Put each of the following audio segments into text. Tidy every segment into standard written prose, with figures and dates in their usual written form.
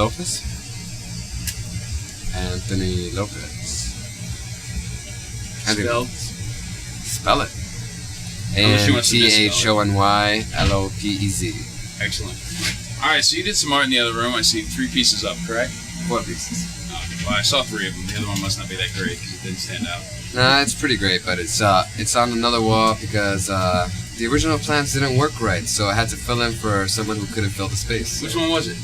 Lopez. Anthony Lopez. Spell it. ANTHONYLOPEZ. Excellent. Alright, so you did some art in the other room. I see 3 pieces up, correct? 4 pieces. Oh, well, I saw 3 of them. The other one must not be that great because it didn't stand out. Nah, it's pretty great, but it's on another wall because the original plans didn't work right, so I had to fill in for someone who couldn't fill the space. Which one was it?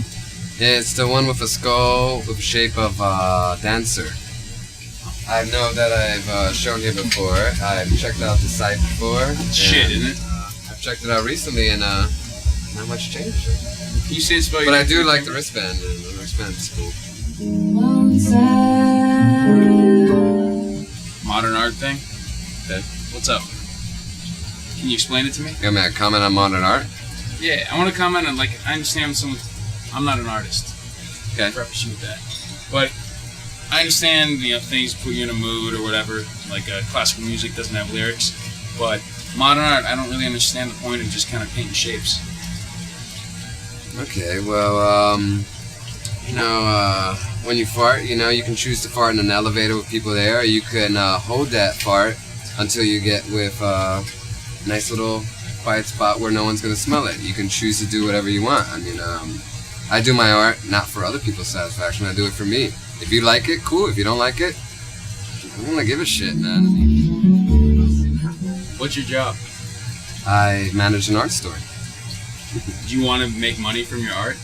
It's the one with a skull with the shape of a dancer. I know that I've shown you before. I've checked out the site before. It's shit, isn't it? I've checked it out recently, and not much changed. Can you say it's about But I do like the wristband, and the wristband is cool. Modern art thing? Okay. What's up? Can you explain it to me? You want me to comment on modern art? Yeah, I want to comment on, I understand I'm not an artist. Okay. I preface you with that. But I understand, things put you in a mood or whatever, classical music doesn't have lyrics, but modern art, I don't really understand the point of just kind of painting shapes. Okay, well, when you fart, you can choose to fart in an elevator with people there, or you can hold that fart until you get with a nice little quiet spot where no one's going to smell it. You can choose to do whatever you want. I mean, I do my art not for other people's satisfaction, I do it for me. If you like it, cool. If you don't like it, I don't want to give a shit, man. What's your job? I manage an art store. Do you want to make money from your art?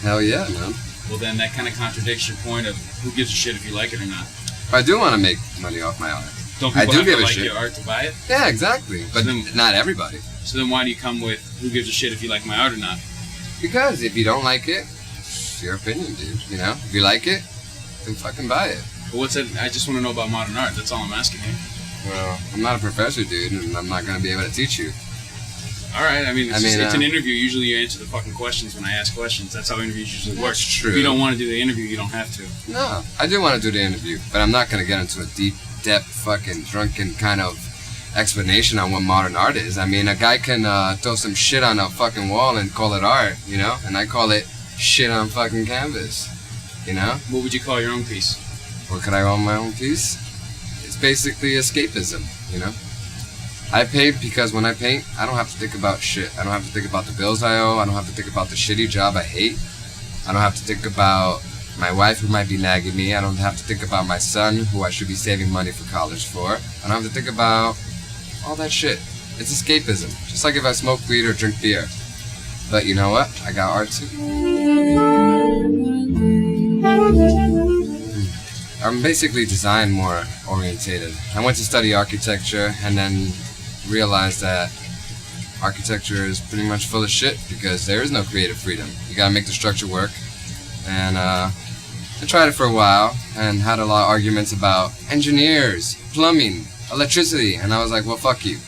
Hell yeah, man. Well, then that kind of contradicts your point of who gives a shit if you like it or not. I do want to make money off my art. Don't people have to like your art to buy it? Yeah, exactly. But then, not everybody. So then why do you come with who gives a shit if you like my art or not? Because if you don't like it, it's your opinion, dude. If you like it, then fucking buy it. But what's it? I just want to know about modern art. That's all I'm asking you. Well, I'm not a professor, dude, and I'm not going to be able to teach you. All right. It's an interview. Usually you answer the fucking questions when I ask questions. That's how interviews usually work. That's true. If you don't want to do the interview, you don't have to. No, I do want to do the interview, but I'm not going to get into a deep-depth, fucking drunken kind of explanation on what modern art is. I mean, a guy can throw some shit on a fucking wall and call it art, and I call it shit on fucking canvas, What would you call your own piece? What could I call my own piece? It's basically escapism, I paint because when I paint, I don't have to think about shit. I don't have to think about the bills I owe. I don't have to think about the shitty job I hate. I don't have to think about my wife who might be nagging me. I don't have to think about my son who I should be saving money for college for. I don't have to think about all that shit. It's escapism. Just like if I smoke weed or drink beer. But you know what? I got art too. I'm basically design more orientated. I went to study architecture and then realized that architecture is pretty much full of shit because there is no creative freedom. You gotta make the structure work. And I tried it for a while and had a lot of arguments about engineers, plumbing, electricity, and I was like, well, fuck you.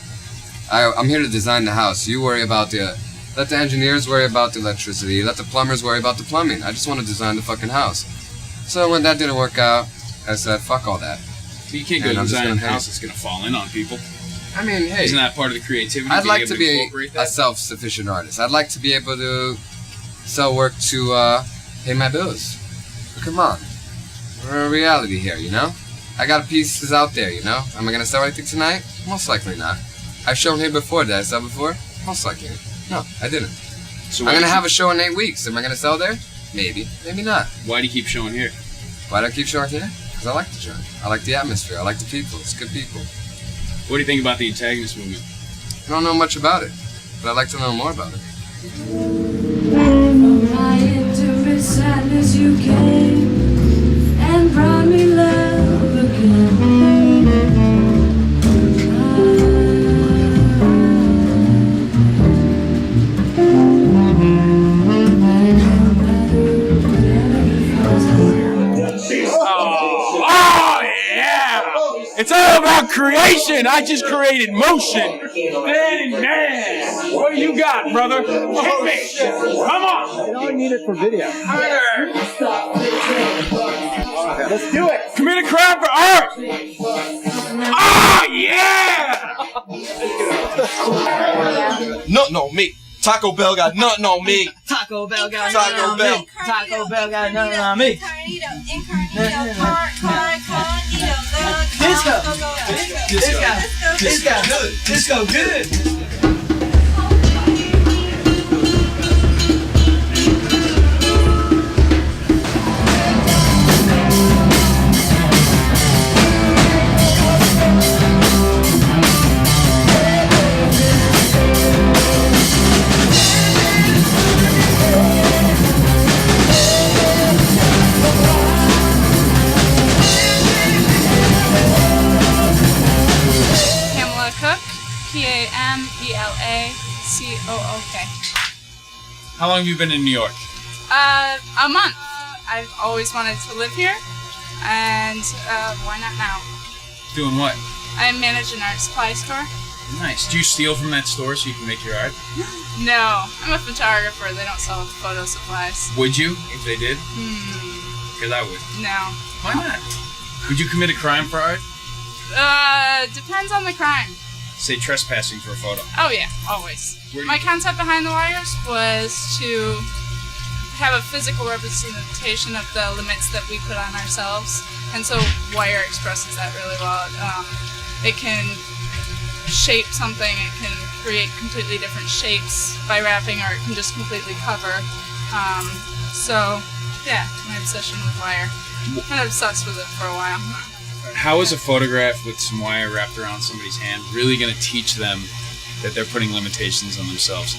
I'm here to design the house. You worry about let the engineers worry about the electricity, let the plumbers worry about the plumbing. I just want to design the fucking house. So when that didn't work out, I said, fuck all that. But you can't go design a house that's gonna fall in on people. I mean, hey. Isn't that part of the creativity? I'd like to be a self-sufficient artist. I'd like to be able to sell work to pay my bills. But come on. We're a reality here, I got pieces out there, Am I going to sell anything tonight? Most likely not. I've shown here before. Did I sell before? Most likely. No, I didn't. So I'm going to have a show in 8 weeks. Am I going to sell there? Maybe. Maybe not. Why do you keep showing here? Why do I keep showing here? Because I like the show. I like the atmosphere. I like the people. It's good people. What do you think about the antagonist movement? I don't know much about it, but I'd like to know more about it. From my intimate sadness you came and brought me love again. Oh yeah! It's all about creation. I just created motion. Then and there. What do you got, brother? Hit me. Come on. You only need it for video. Harder. Let's do it. Commit a crime for art. Oh yeah! No, me. Taco Bell got nothing on me. Taco Bell got Taco Bell. Taco Bell got nothing on me. Disco good. Pamplacook. How long have you been in New York? A month. I've always wanted to live here, and why not now? Doing what? I manage an art supply store. Nice. Do you steal from that store so you can make your art? No, I'm a photographer. They don't sell photo supplies. Would you, if they did? Because I would. No. Why not? Would you commit a crime for art? Depends on the crime. Say trespassing for a photo. Oh yeah, always. My concept behind the wires was to have a physical representation of the limits that we put on ourselves, and so wire expresses that really well. It can shape something, it can create completely different shapes by wrapping, or it can just completely cover. So yeah, my obsession with wire. I'm kind of obsessed with it for a while. How is a photograph with some wire wrapped around somebody's hand really going to teach them that they're putting limitations on themselves?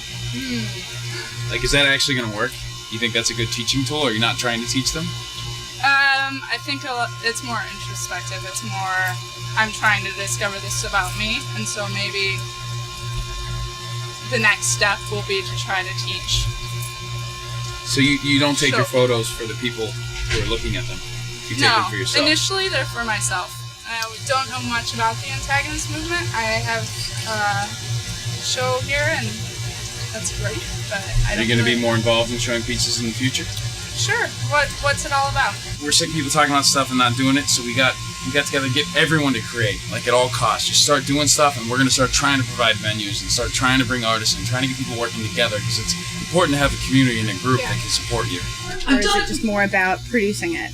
Like, is that actually going to work? You think that's a good teaching tool, or you're not trying to teach them? I think it's more introspective. It's more, I'm trying to discover this about me, and so maybe the next step will be to try to teach. So you don't take your photos for the people who are looking at them? You take them for yourself? Initially they're for myself. I don't know much about the antagonist movement. I have a show here, and that's great, but I don't. Are you going to be more involved in showing pieces in the future? Sure. What's it all about? We're sick of people talking about stuff and not doing it, so we got together to get everyone to create, like at all costs. Just start doing stuff, and we're going to start trying to provide venues and start trying to bring artists in, trying to get people working together, because it's important to have a community and a group that can support you. Or is it just more about producing it?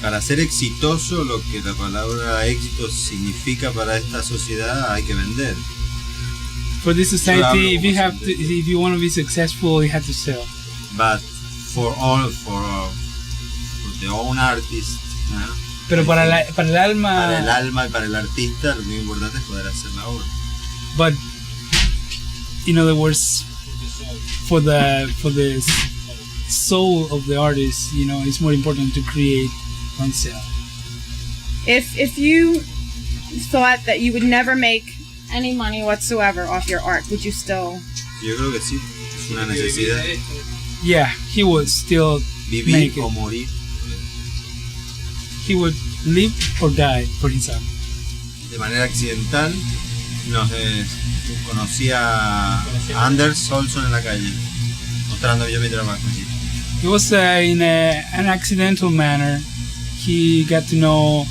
Para ser exitoso, lo que la palabra éxito significa para esta sociedad, hay que vender. For this society, if you want to be successful, you have to sell. But for the own artist, ¿no? Pero para el alma. Para el alma y para el artista, lo muy importante es poder hacer la obra. But in other words, for the soul of the artist, it's more important to create than sell. If you thought that you would never make any money whatsoever off your art, would you still? Yo creo que sí, es una necesidad. Yeah, he would still vivir make it. O morir. He would live or die for himself. De manera accidental, conocí a Anders Olson en la calle, mostrando yo mi trabajo. It was in an accidental manner. He got to know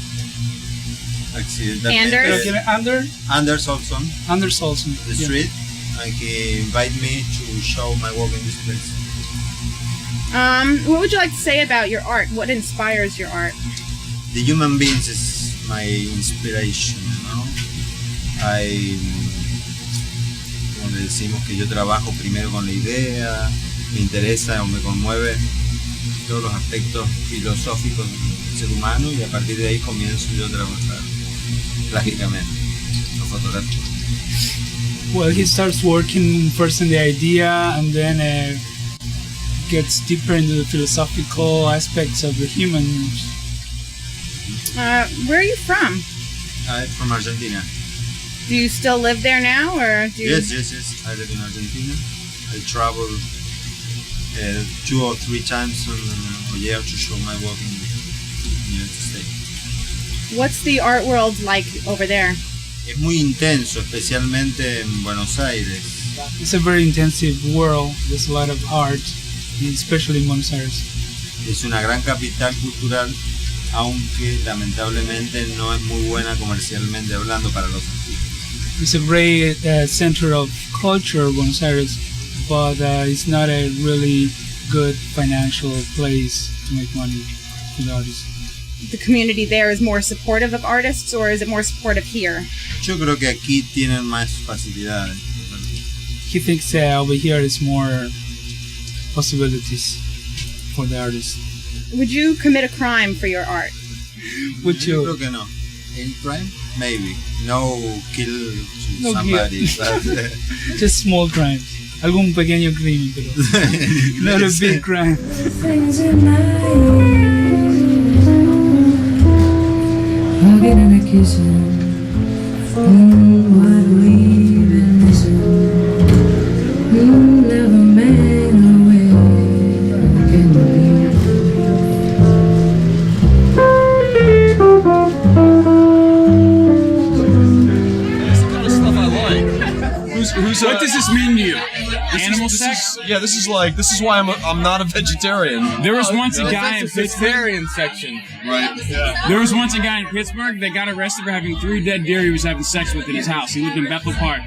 Anders Olson. Anders Olson. The street, and he invited me to show my work in this place. What would you like to say about your art? What inspires your art? The human beings is my inspiration, ¿no? Como le decimos que yo trabajo primero con la idea, me interesa o me conmueve todos los aspectos filosóficos del ser humano, y a partir de ahí comienzo yo a trabajar plásticamente, no fotográfico. Well, he starts working first in the idea, and then gets deeper into the philosophical aspects of the humans. Where are you from? I'm from Argentina. Do you still live there now, or do you? Yes. I live in Argentina. I travel 2 or 3 times a year to show my work in the United States. What's the art world like over there? Es muy intenso, especialmente en Buenos Aires. It's a very intensive world. There's a lot of art, especially in Buenos Aires. Es una gran capital cultural, aunque lamentablemente no es muy buena comercialmente hablando para los artistas. It's a great center of culture, Buenos Aires, but it's not a really good financial place to make money for the artists. The community there is more supportive of artists, or is it more supportive here? Yo creo que aquí tienen más facilidades. He thinks over here is more possibilities for the artists. Would you commit a crime for your art? Would Yo you? creo que no. In crime? Maybe. No kill No somebody. Just small crimes. Algún pequeño crimen, pero not a big crime. Things in my hugging and a kissing. What we've been missing. Never made a way can be. That's the kind of stuff I like. What does this mean to you? Animal sex? This is why I'm not a vegetarian. There was once a guy in Pittsburgh. vegetarian section. Right. There was once a guy in Pittsburgh that got arrested for having 3 dead deer he was having sex with in his house. He lived in Bethel Park.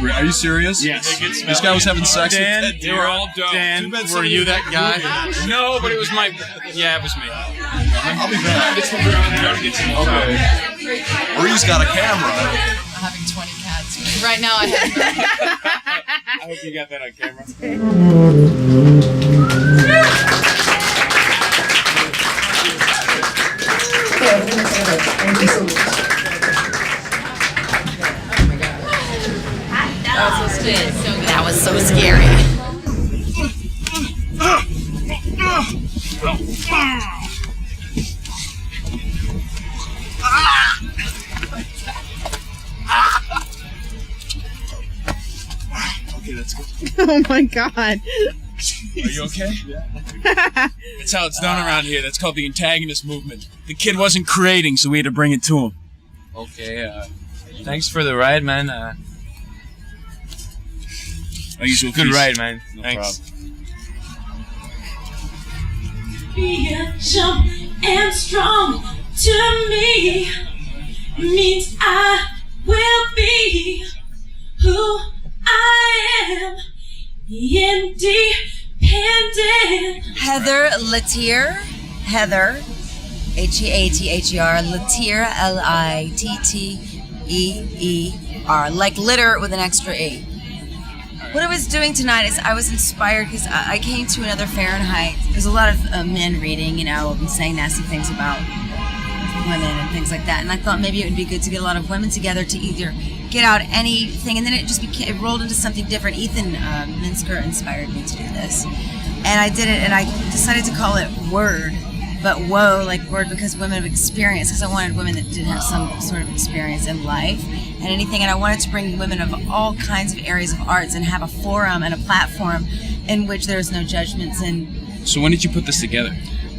Are you serious? Yes. This guy was having sex with Dan, dead they deer. were all dope. Dan, were you that guy? No, but it was my. Yeah, it was me. I'll be back. This will get some more. Okay. Rayya's got a camera. Having 20 cats. Right now I have. I hope you got that on camera. That was so scary. Okay, that's good. Oh my god. Are you okay? That's how it's done around here. That's called the antagonist movement. The kid wasn't creating, so we had to bring it to him. Okay, thanks for the ride, man. Good ride, man. No Thanks. Be a jump and strong to me means I will be who I am, independent. Heather Litteer. Heather. Heather. Litteer. Litteer. Like litter with an extra E. What I was doing tonight is I was inspired because I came to another Fahrenheit. There's a lot of men reading, and saying nasty things about women and things like that. And I thought maybe it would be good to get a lot of women together to either get out anything, and then it rolled into something different. Ethan Minsker inspired me to do this. And I did it, and I decided to call it Word, but woe, like word, because women have experience, because I wanted women that did have some sort of experience in life and anything, and I wanted to bring women of all kinds of areas of arts and have a forum and a platform in which there's no judgments. And So when did you put this together?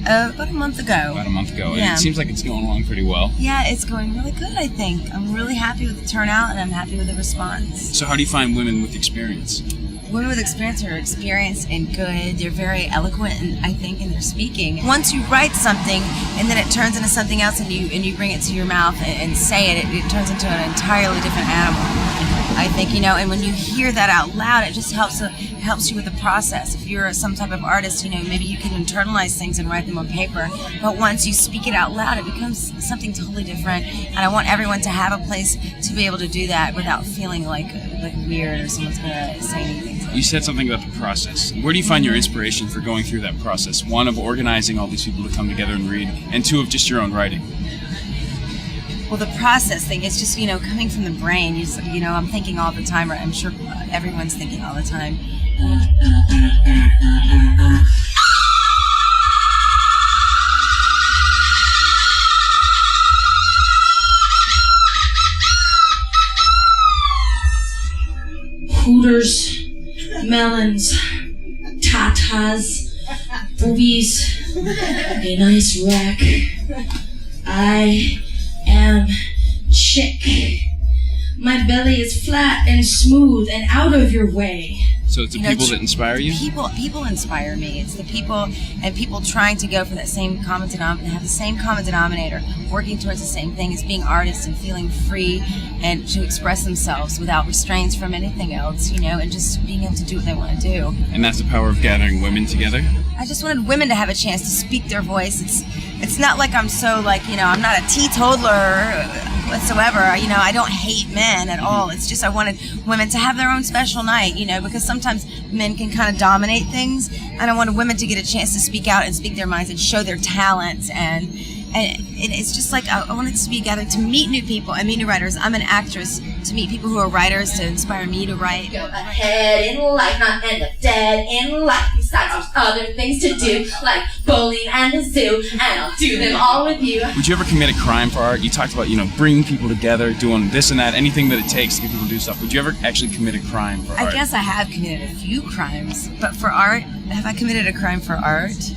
about a month ago. About a month ago. Yeah. And it seems like it's going along pretty well. Yeah, it's going really good, I think. I'm really happy with the turnout, and I'm happy with the response. So how do you find women with experience? Women with experience are experienced and good. They're very eloquent, and I think, in their speaking. Once you write something, and then it turns into something else, and you bring it to your mouth and say it turns into an entirely different animal. I think, and when you hear that out loud, it just helps you with the process. If you're some type of artist, maybe you can internalize things and write them on paper. But once you speak it out loud, it becomes something totally different. And I want everyone to have a place to be able to do that without feeling like weird or someone's gonna say anything. You said something about the process. Where do you find your inspiration for going through that process? One, of organizing all these people to come together and read, and two, of just your own writing. Well, the process thing is just, coming from the brain. I'm thinking all the time, or I'm sure everyone's thinking all the time. Hooters, melons, tatas, boobies, a nice rack. I am chick. My belly is flat and smooth and out of your way. So it's the people that inspire you? People inspire me. It's the people and people trying to go for that same common denominator, have the same common denominator, working towards the same thing as being artists and feeling free and to express themselves without restraints from anything else, and just being able to do what they want to do. And that's the power of gathering women together? I just wanted women to have a chance to speak their voice. It's not like I'm so I'm not a teetotaler whatsoever. I don't hate men at all. It's just I wanted women to have their own special night, because sometimes men can kind of dominate things, and I wanted women to get a chance to speak out and speak their minds and show their talents, and it's just like I wanted to be a gathering to meet new people and meet new writers. I'm an actress, to meet people who are writers to inspire me to write. Go ahead in life, not end up dead in life. Besides, there's other things to do, like bowling and the zoo, and I'll do them all with you. Would you ever commit a crime for art? You talked about, bringing people together, doing this and that, anything that it takes to get people to do stuff. Would you ever actually commit a crime for art? I guess I have committed a few crimes, but for art, have I committed a crime for art?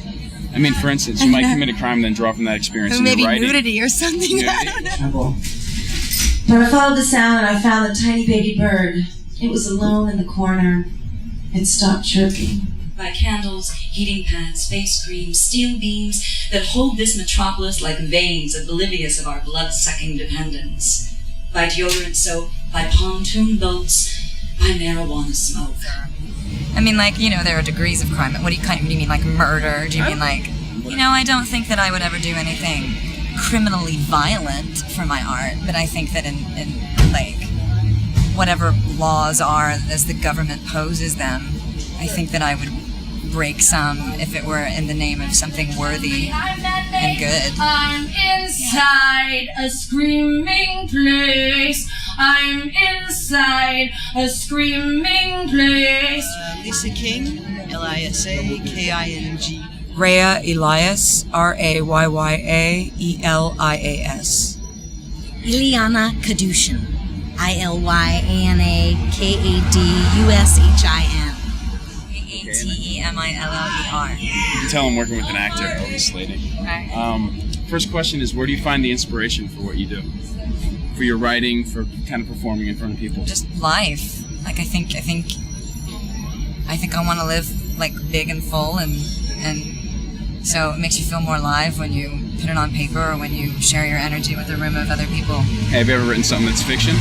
I mean, for instance, you might commit a crime and then draw from that experience in maybe your writing. nudity or something. I don't know. But I followed the sound and I found the tiny baby bird. It was alone in the corner. It stopped chirping. By candles, heating pads, face creams, steel beams that hold this metropolis like veins oblivious of our blood-sucking dependence. By deodorant soap, by pontoon boats, by marijuana smoke. I mean, there are degrees of crime. What do you mean, like murder? Do you mean I don't think that I would ever do anything criminally violent for my art, but I think that in whatever laws are as the government poses them, I think that I would break some if it were in the name of something worthy and good. I'm inside a screaming place. I'm inside a screaming place. Lisa King, Lisa-King. Rayya Elias, Rayya-Elias. Liyana Kadushin, Ilyanakadushin. Atemiller. You can tell I'm working with an actor, Elisa Slating. Okay. First question is, where do you find the inspiration for what you do? For your writing, for kind of performing in front of people? Just life. I think I want to live big and full, and so it makes you feel more alive when you put it on paper or when you share your energy with a room of other people. Hey, have you ever written something that's fiction?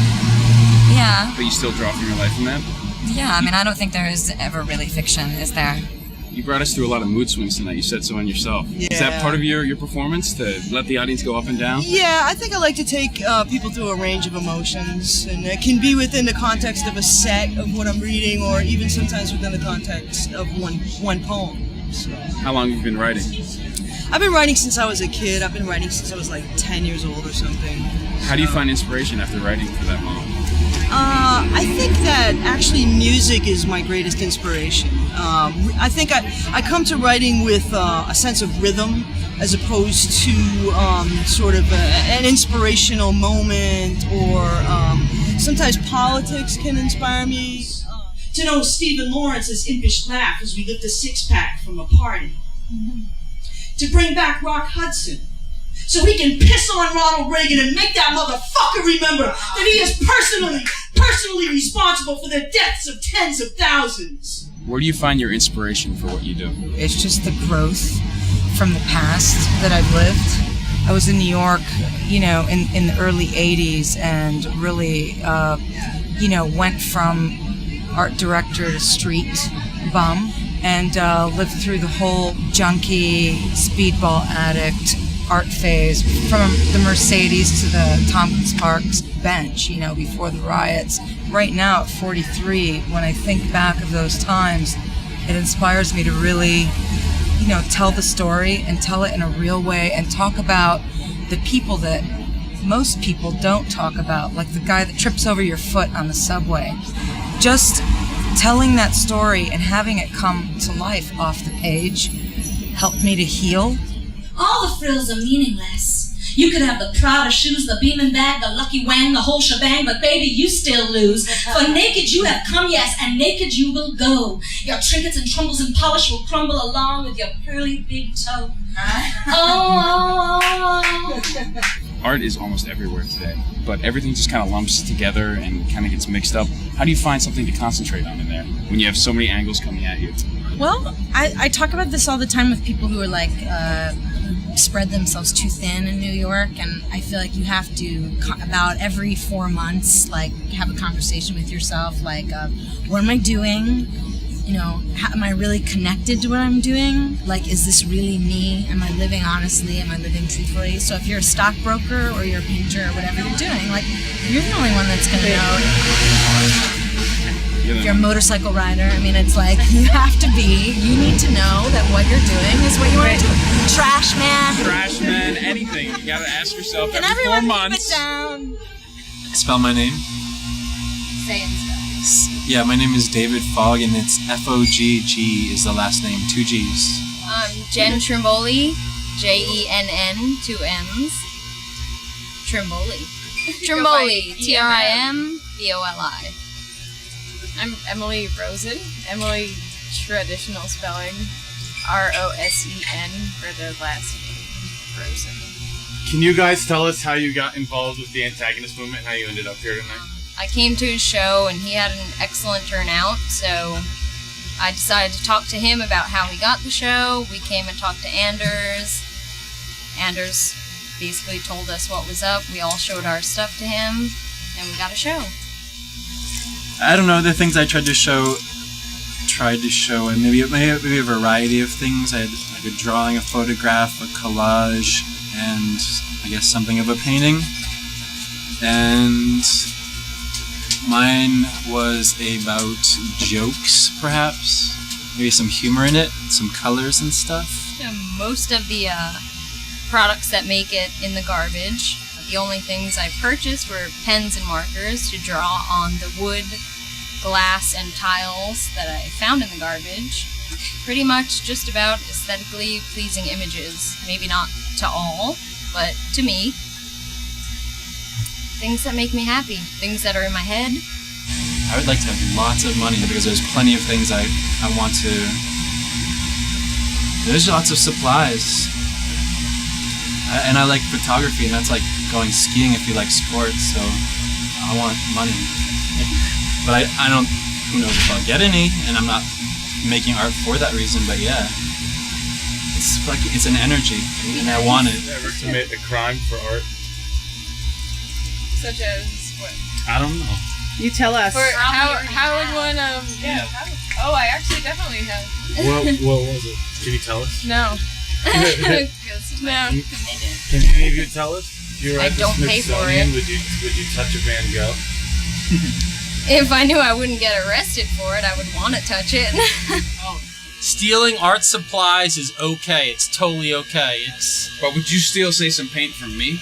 Yeah. But you still draw from your life from that? Yeah, I don't think there is ever really fiction, is there? You brought us through a lot of mood swings tonight. You said so on yourself. Yeah. Is that part of your performance, to let the audience go up and down? Yeah, I think I like to take people through a range of emotions, and it can be within the context of a set of what I'm reading, or even sometimes within the context of one poem. So. How long have you been writing? I've been writing since I was a kid. I've been writing since I was 10 years old or something. How do you find inspiration after writing for that long? I think that actually music is my greatest inspiration. I think I come to writing with a sense of rhythm as opposed to sort of an inspirational moment, or sometimes politics can inspire me. To know Stephen Lawrence's impish laugh as we lift a six-pack from a party. Mm-hmm. To bring back Rock Hudson, so he can piss on Ronald Reagan and make that motherfucker remember that he is personally responsible for the deaths of tens of thousands. Where do you find your inspiration for what you do? It's just the growth from the past that I've lived. I was in New York, in the early 80s, and really, went from art director to street bum, and lived through the whole junkie, speedball addict art phase, from the Mercedes to the Tompkins Park's bench, before the riots. Right now at 43, when I think back of those times, it inspires me to really, tell the story and tell it in a real way, and talk about the people that most people don't talk about, like the guy that trips over your foot on the subway. Just telling that story and having it come to life off the page helped me to heal. All the frills are meaningless. You could have the Prada shoes, the Beeman bag, the Lucky Wang, the whole shebang, but baby, you still lose. For naked you have come, yes, and naked you will go. Your trinkets and trumbles and polish will crumble along with your pearly big toe. Oh. art is almost everywhere today, but everything just kind of lumps together and kind of gets mixed up. How do you find something to concentrate on in there when you have so many angles coming at you? Well, I talk about this all the time with people who are like spread themselves too thin in New York, and I feel like you have to about every 4 months like have a conversation with yourself, like what am I doing? You know, am I really connected to what I'm doing? Like, is this really me? Am I living honestly? Am I living truthfully? So if you're a stockbroker or you're a painter or whatever you're doing, like, you're the only one that's going to know. If you're a motorcycle rider, I mean, it's like, you need to know that what you're doing is what you want to do. Trash man, anything. You gotta ask yourself Can every 4 everyone months. keep it down? Spell my name. Say it. Yeah, my name is David Fogg, and it's Fogg. G is the last name, 2 G's. Jenn Trimbloi, Jenn, 2 N's. Trimbloi. Trimbloi, Trimboli. I'm Emily Rosen. Emily, traditional spelling, Rosen for the last name, Rosen. Can you guys tell us how you got involved with the antagonist movement and how you ended up here tonight? I came to his show and he had an excellent turnout, so I decided to talk to him about how he got the show. We came and talked to Anders. Anders basically told us what was up. We all showed our stuff to him, and we got a show. I don't know, the things I tried to show, and maybe a variety of things. I had like a drawing, a photograph, a collage, and I guess something of a painting. And mine was about jokes, perhaps. Maybe some humor in it, some colors and stuff. Yeah, most of the products that make it in the garbage, the only things I purchased were pens and markers to draw on the wood, glass, and tiles that I found in the garbage. Pretty much just about aesthetically pleasing images. Maybe not to all, but to me. Things that make me happy. Things that are in my head. I would like to have lots of money because there's plenty of things I want to... There's lots of supplies. And I like photography, and that's like going skiing if you like sports, so I want money. But I don't... Who knows if I'll get any, and I'm not making art for that reason, but yeah. It's like, it's an energy, and I want it. Did you ever commit a crime for art? Such as what? I don't know. You tell us. For how would one yeah. Oh, I actually definitely have. What was it? Can you tell us? No. No. Can any of you tell us? If you were at the don't pay for Smithsonian, it. Would you touch a Van Gogh? If I knew I wouldn't get arrested for it, I would want to touch it. Stealing art supplies is okay. It's totally okay. But would you still say some paint from me?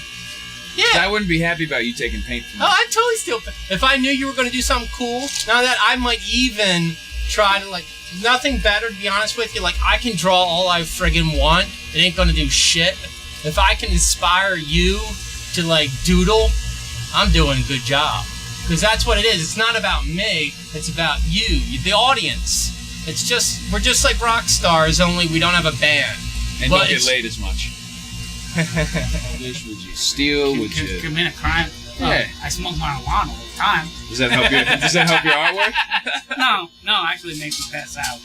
Yeah. 'Cause I wouldn't be happy about you taking paint from me. Oh, I'd totally steal. If I knew you were going to do something cool, now that I might even try to, like, nothing better, to be honest with you. Like, I can draw all I friggin' want. It ain't going to do shit. If I can inspire you to, like, doodle, I'm doing a good job. Because that's what it is. It's not about me. It's about you, the audience. It's just, we're just like rock stars, only we don't have a band. And don't get laid as much. Would you steal? Would you commit a crime? Yeah. I smoke marijuana all the time. Does that help your artwork? No, actually it makes me pass out.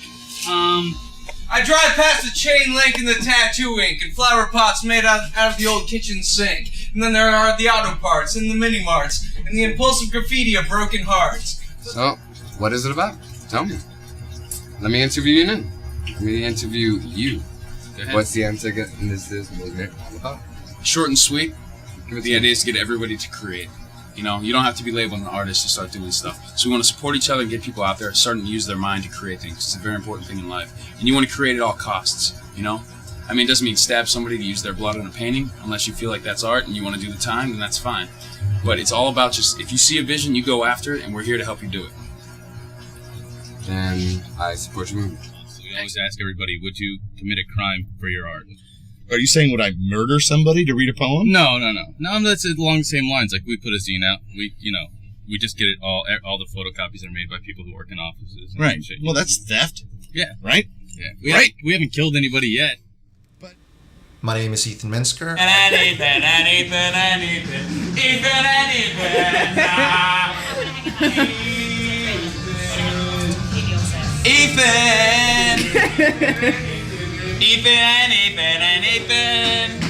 I drive past the chain link and the tattoo ink and flower pots made out of the old kitchen sink. And then there are the auto parts and the mini marts and the impulsive graffiti of broken hearts. So, what is it about? Tell me. Let me interview you then. Let me interview you. Go ahead. What's the antagonist movement all about? Short and sweet. The idea is to get everybody to create. You know, you don't have to be labeled an artist to start doing stuff. So we want to support each other and get people out there starting to use their mind to create things. It's a very important thing in life. And you want to create at all costs, you know? I mean, it doesn't mean stab somebody to use their blood on a painting, unless you feel like that's art and you want to do the time, then that's fine. But it's all about just, if you see a vision, you go after it, and we're here to help you do it. And I support your movement. So we always ask everybody, would you commit a crime for your art? Are you saying would I murder somebody to read a poem? No, that's along the same lines. Like, we put a zine out. We just get it all the photocopies are made by people who work in offices. And Right. Well, that's theft. Yeah. Right? Yeah. We haven't killed anybody yet. My name is Ethan Minsker. And Ethan. Ethan and Ethan,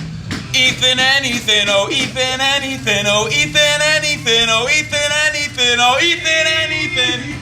oh Ethan and Ethan, oh Ethan and Ethan, oh Ethan and Ethan, oh Ethan and Ethan, Ethan, oh Ethan, oh Ethan, Ethan.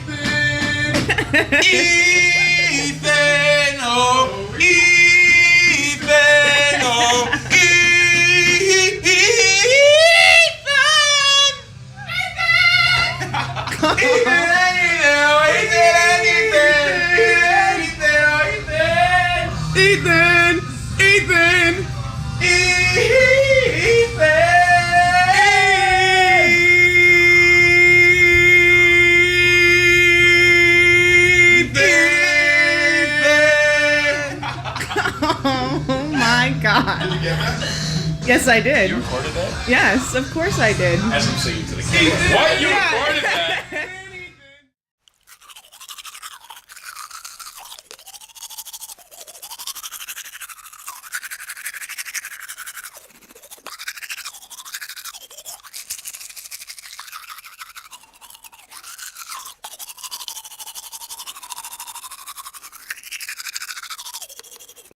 Oh my God. Did you get that? Yes, I did. You recorded that? Yes, of course I did. As I'm singing to the camera. What? You recorded that?